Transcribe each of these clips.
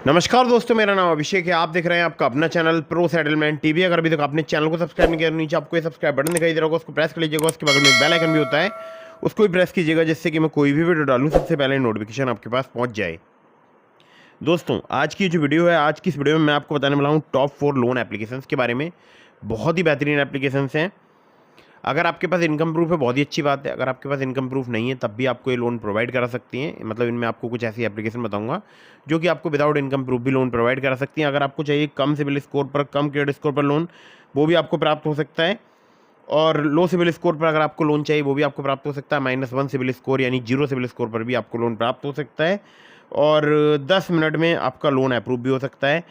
नमस्कार दोस्तों, मेरा नाम अभिषेक है। आप देख रहे हैं आपका अपना चैनल प्रो सेटलमेंट टीवी। अगर अभी तक आपने चैनल को सब्सक्राइब नहीं किया, नीचे आपको ये सब्सक्राइब बटन दिखाई दे रहा होगा, उसको प्रेस कर लीजिएगा। उसके बगल में एक बेल आइकन भी होता है, उसको भी प्रेस कीजिएगा, जिससे कि मैं कोई भी वीडियो डालूं सबसे पहले नोटिफिकेशन आपके पास पहुंच जाए। दोस्तों, आज की जो वीडियो है, आज की इस वीडियो में मैं आपको बताने वाला हूँ टॉप 4 लोन एप्लीकेशंस के बारे में। बहुत ही बेहतरीन एप्लीकेशंस हैं। अगर आपके पास इनकम प्रूफ है, बहुत ही अच्छी बात है। अगर आपके पास इनकम प्रूफ नहीं है, तब भी आपको ये लोन प्रोवाइड करा सकती हैं। मतलब इनमें आपको कुछ ऐसी एप्लीकेशन बताऊंगा जो कि आपको विदाउट इनकम प्रूफ भी लोन प्रोवाइड करा सकती हैं। अगर आपको चाहिए कम सिबिल स्कोर पर, कम क्रेडिट स्कोर पर लोन, वो भी आपको प्राप्त हो सकता है। और लो सिबिल स्कोर पर अगर आपको लोन चाहिए, वो भी आपको प्राप्त हो सकता है। -1 सिबिल स्कोर यानी 0 सिबिल स्कोर पर भी आपको लोन प्राप्त हो सकता है। और 10 मिनट में आपका लोन अप्रूव भी हो सकता है।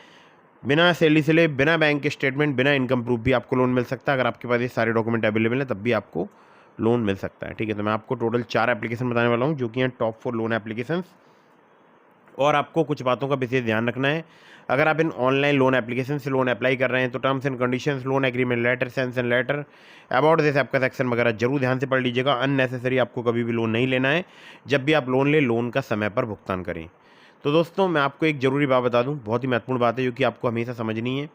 बिना सैलरी स्लिप, बिना बैंक स्टेटमेंट, बिना इनकम प्रूफ भी आपको लोन मिल सकता है। अगर आपके पास ये सारे डॉक्यूमेंट अवेलेबल हैं, तब भी आपको लोन मिल सकता है। ठीक है, तो मैं आपको टोटल 4 एप्लीकेशन बताने वाला हूँ जो कि हैं टॉप 4 लोन एप्लीकेशंस। और आपको कुछ बातों का विशेष ध्यान रखना है। अगर आप इन ऑनलाइन लोन एप्लीकेशन से लोन अप्लाई कर रहे हैं, तो terms and conditions, loan agreement letter, sanction letter, about this app का सेक्शन वगैरह जरूर ध्यान से पढ़ लीजिएगा। अननेसेसरी आपको कभी भी लोन नहीं लेना है। जब भी आप लोन लें, लोन का समय पर भुगतान करें। तो दोस्तों, मैं आपको एक ज़रूरी बात बता दूं, बहुत ही महत्वपूर्ण बात है जो कि आपको हमेशा समझनी है।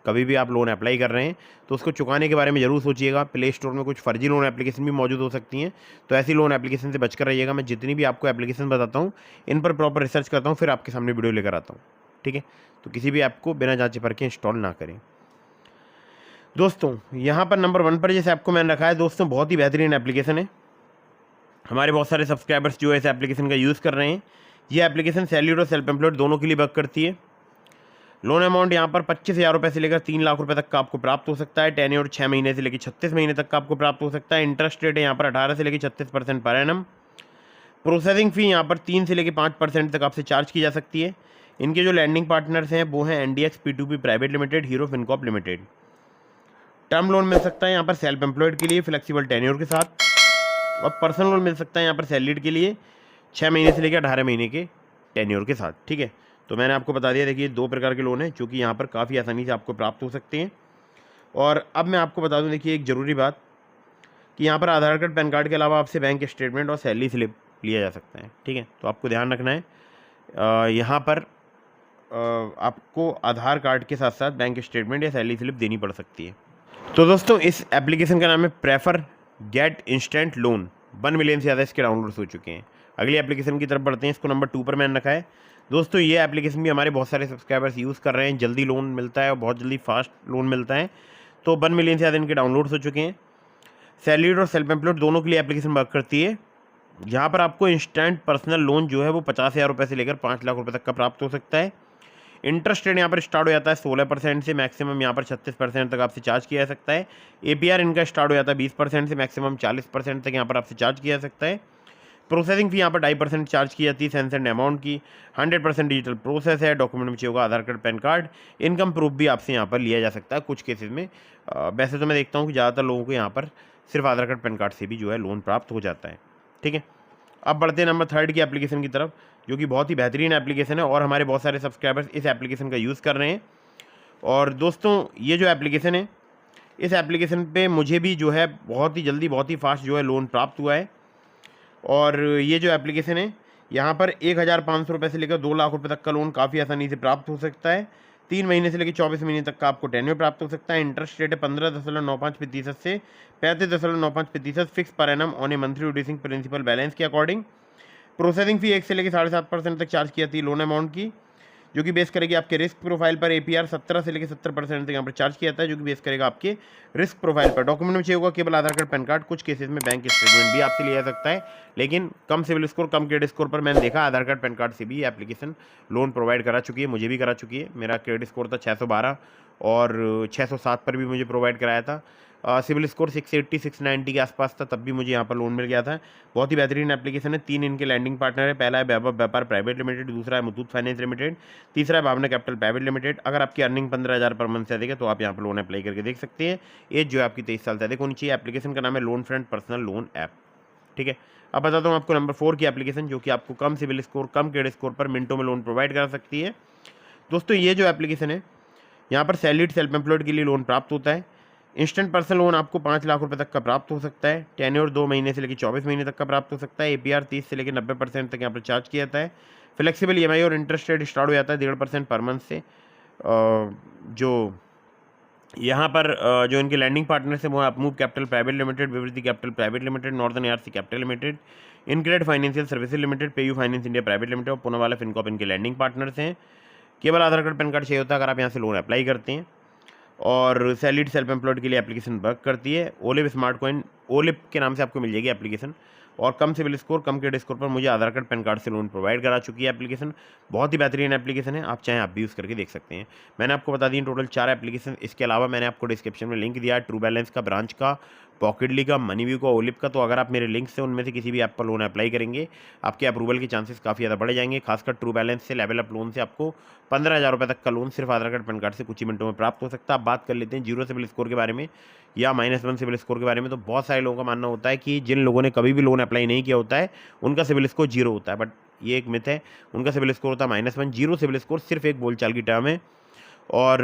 कभी भी आप लोन अप्लाई कर रहे हैं, तो उसको चुकाने के बारे में ज़रूर सोचिएगा। प्ले स्टोर में कुछ फर्जी लोन एप्लीकेशन भी मौजूद हो सकती हैं, तो ऐसी लोन एप्लीकेशन से बचकर रहिएगा। मैं जितनी भी आपको एप्लीकेशन बताता हूँ, इन पर प्रॉपर रिसर्च करता हूँ, फिर आपके सामने वीडियो लेकर आता हूँ। ठीक है, तो किसी भी ऐप को बिना जांचे परखे इंस्टॉल ना करें। दोस्तों, यहाँ पर नंबर 1 पर जिस ऐप को मैंने रखा है, दोस्तों बहुत ही बेहतरीन एप्लीकेशन है। हमारे बहुत सारे सब्सक्राइबर्स जो है इस एप्लीकेशन का यूज़ कर रहे हैं। ये एप्लीकेशन सैलरीड और सेल्फ एम्प्लॉयड दोनों के लिए वर्क करती है। लोन अमाउंट यहाँ पर 25,000 रुपये से लेकर 3 लाख रुपए तक का आपको प्राप्त हो सकता है। टेन्योर 6 महीने से लेकर 36 महीने तक का आपको प्राप्त हो सकता है। इंटरेस्ट रेट है यहाँ पर 18 से लेकर 36% पर एनम। प्रोसेसिंग फ़ी यहाँ पर 3 से लेकर 5% तक आपसे चार्ज की जा सकती है। इनके जो लैंडिंग पार्टनर्स हैं वो हैं NDX P2P private limited, Hero FinCorp limited. Term loan मिल सकता है यहाँ पर सेल्फ एम्प्लॉयड के लिए फ्लेक्सिबल टेन्योर के साथ। और पर्सनल लोन मिल सकता है यहाँ पर सैलरीड के लिए 6 महीने से लेकर 18 महीने के टेन्योर के साथ। ठीक है, तो मैंने आपको बता दिया। देखिए, 2 प्रकार के लोन हैं जो कि यहाँ पर काफ़ी आसानी से आपको प्राप्त हो सकते हैं। और अब मैं आपको बता दूं, देखिए एक ज़रूरी बात, कि यहाँ पर आधार कार्ड, पैन कार्ड के अलावा आपसे बैंक स्टेटमेंट और सैलरी स्लिप लिया जा सकता है। ठीक है, तो आपको ध्यान रखना है। यहाँ पर आपको आधार कार्ड के साथ साथ बैंक स्टेटमेंट या सैलरी स्लिप देनी पड़ सकती है। तो दोस्तों, इस एप्लीकेशन का नाम है prefer get instant loan. 1 million से ज़्यादा इसके डाउनलोड्स हो चुके हैं। अगली एप्लीकेशन की तरफ बढ़ते हैं। इसको नंबर 2 पर मैंने रखा है। दोस्तों, ये एप्लीकेशन भी हमारे बहुत सारे सब्सक्राइबर्स यूज़ कर रहे हैं। जल्दी लोन मिलता है और बहुत जल्दी फास्ट लोन मिलता है। तो 1 मिलियन से ज़्यादा इनके डाउनलोड्स हो चुके हैं। सैलरीड और सेल्फ एम्प्लॉयड दोनों के लिए एप्लीकेशन वर्क करती है। यहाँ पर आपको इंस्टेंट पर्सनल लोन जो है वो 50,000 रुपये से लेकर 5 लाख रुपये तक का प्राप्त हो सकता है। इंटरेस्ट रेट यहाँ पर स्टार्ट हो जाता है 16% से, मैक्सिमम यहाँ पर 36% तक आपसे चार्ज किया जा सकता है। APR इनका स्टार्ट हो जाता है 20% से, मैक्सिमम 40% तक यहाँ पर आपसे चार्ज किया जा सकता है। प्रोसेसिंग फी यहाँ पर 2.5% चार्ज की जाती है सैंक्शन अमाउंट की। 100% डिजिटल प्रोसेस है। डॉक्यूमेंट में चाहिए होगा Aadhaar card, PAN card. Income proof भी आपसे यहाँ पर लिया जा सकता है कुछ केसेस में। वैसे तो मैं देखता हूँ कि ज़्यादातर लोगों को यहाँ पर सिर्फ आधार कार्ड, पैन कार्ड से भी जो है लोन प्राप्त हो जाता है। ठीक है, अब बढ़ते हैं नंबर 3 की एप्लीकेशन की तरफ, जो कि बहुत ही बेहतरीन एप्लीकेशन है और हमारे बहुत सारे सब्सक्राइबर्स इस एप्लीकेशन का यूज़ कर रहे हैं। और दोस्तों, ये जो एप्लीकेशन है, इस एप्लीकेशन पे मुझे भी जो है बहुत ही जल्दी, बहुत ही फास्ट जो है लोन प्राप्त हुआ है। और ये जो एप्लीकेशन है, यहाँ पर 1,500 रुपये से लेकर 2 लाख रुपये तक का लोन काफ़ी आसानी से प्राप्त हो सकता है। 3 महीने से लेकर 24 महीने तक का आपको टेन्योर प्राप्त हो सकता है। इंटरेस्ट रेट है 15.95% से 35.95% fix per annum on a monthly reducing principal balance के अकॉर्डिंग। प्रोसेसिंग फी 1 से लेकर 7.5% तक चार्ज की जाती है लोन अमाउंट की, जो कि बेस करेगी आपके रिस्क प्रोफाइल पर। APR 17 से लेकर 70% तक यहाँ पर चार्ज किया जाता है, जो कि बेस करेगा आपके रिस्क प्रोफाइल पर। डॉक्यूमेंट में चाहिए होगा केवल आधार कार्ड, पैन कार्ड। कुछ केसेस में बैंक स्टेटमेंट भी आपसे लिया जा सकता है, लेकिन कम सिविल स्कोर, कम क्रेडिट स्कोर पर मैंने देखा आधार कार्ड, पैन कार्ड से भी एप्लीकेशन लोन प्रोवाइड करा चुकी है। मुझे भी करा चुकी है। मेरा क्रेडिट स्कोर था 612 और 607 पर भी मुझे प्रोवाइड कराया था। सिविल स्कोर 680 690 के आसपास था, तब भी मुझे यहाँ पर लोन मिल गया था। बहुत ही बेहतरीन एप्लीकेशन है। 3 इनके लैंडिंग पार्टनर है। पहला है वैभव व्यापार प्राइवेट लिमिटेड, दूसरा है मुथूट फाइनेंस लिमिटेड, तीसरा है भावना कैपिटल प्राइवेट लिमिटेड। अगर आपकी अर्निंग 15,000 पर मंथ से अधिक है, तो आप यहाँ पर लोन अप्लाई करके देख सकते हैं। एज जो है आपकी 23 साल से अधिक होनी चाहिए। एप्लीकेशन का नाम है loan front personal loan app. ठीक है, अब बताता हूँ आपको नंबर 4 की एप्लीकेशन, जो कि आपको कम सिविल स्कोर, कम क्रेडिट स्कोर पर मिनटों में लोन प्रोवाइड कर सकती है। दोस्तों, ये जो एप्लीकेशन है, यहाँ पर सैलरीड, सेल्फ एम्प्लॉयड के लिए लोन प्राप्त होता है। इंस्टेंट पर्सनल लोन आपको 5 लाख रुपए तक का प्राप्त हो सकता है। टेन्योर 2 महीने से लेकर 24 महीने तक का प्राप्त हो सकता है। एपीआर 30 से लेकर 90% तक यहाँ पर चार्ज किया जाता है। फ्लेक्सिबल ईएमआई और इंटरेस्ट रेट स्टार्ट हो जाता है 1.5% पर मंथ से। जो यहाँ पर जो इनके लैंडिंग पार्टनर्स हैं वो Upmove capital private limited, Vivriti capital private limited, northern ARC capital limited, InCred financial services limited, PayU finance India private limited और पूनावाला फिनकॉप इनके लैंडिंग पार्टनर्स हैं। केवल आधार कार्ड पैन कार्ड चाहिए होता है अगर आप यहाँ से लोन अप्लाई करते हैं। और सैलरीड सेल्फ एम्प्लॉयड के लिए एप्लीकेशन वर्क करती है। ओलिव स्मार्ट कॉइन ओलिव के नाम से आपको मिल जाएगी एप्लीकेशन। और कम सिविल स्कोर, कम क्रेडिट स्कोर पर मुझे आधार कार्ड पैन कार्ड से लोन प्रोवाइड करा चुकी है एप्लीकेशन। बहुत ही बेहतरीन एप्लीकेशन है, आप चाहें आप भी यूज़ करके देख सकते हैं। मैंने आपको बता दी टोटल 4 एप्लीकेशन। इसके अलावा मैंने आपको डिस्क्रिप्शन में लिंक दिया है ट्रू बैलेंस का, ब्रांच का, पॉकेटली का, मनीव्यू का, ओलिव का। तो अगर आप मेरे लिंक से उनमें से किसी भी ऐप पर लोन अप्लाई करेंगे आपके अप्रूवल के चांसेस काफ़ी ज़्यादा बढ़ जाएंगे। खासकर ट्रू बैलेंस से, लेवल अप लोन से आपको 15,000 रुपये तक का लोन सिर्फ आधार कार्ड पैन कार्ड से कुछ ही मिनटों में प्राप्त हो सकता है। आप बात कर लेते हैं जीरो सिविल स्कोर के बारे में या -1 सिविल स्कोर के बारे में। तो बहुत सारे लोगों का मानना होता है कि जिन लोगों ने कभी भी लोन अप्लाई नहीं किया होता है उनका सिविल स्कोर जीरो होता है, बट ये एक मिथ है। उनका सिविल स्कोर होता है -1। जीरो सिविल स्कोर सिर्फ एक बोलचाल की टर्म है। और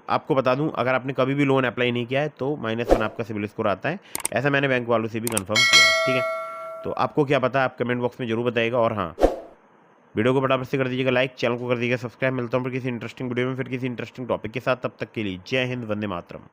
आपको बता दूं अगर आपने कभी भी लोन अप्लाई नहीं किया है तो -1 आपका सिविल स्कोर आता है। ऐसा मैंने बैंक वालों से भी कंफर्म किया है, ठीक है। तो आपको क्या पता है आप कमेंट बॉक्स में जरूर बताइएगा। और हाँ, वीडियो को फटाफट से कर दीजिएगा लाइक, चैनल को कर दीजिएगा सब्सक्राइब। मिलता हूँ फिर किसी इंटरेस्टिंग वीडियो में, फिर किसी इंटरेस्टिंग टॉपिक के साथ। तब तक के लिए जय हिंद, वंदे मातरम।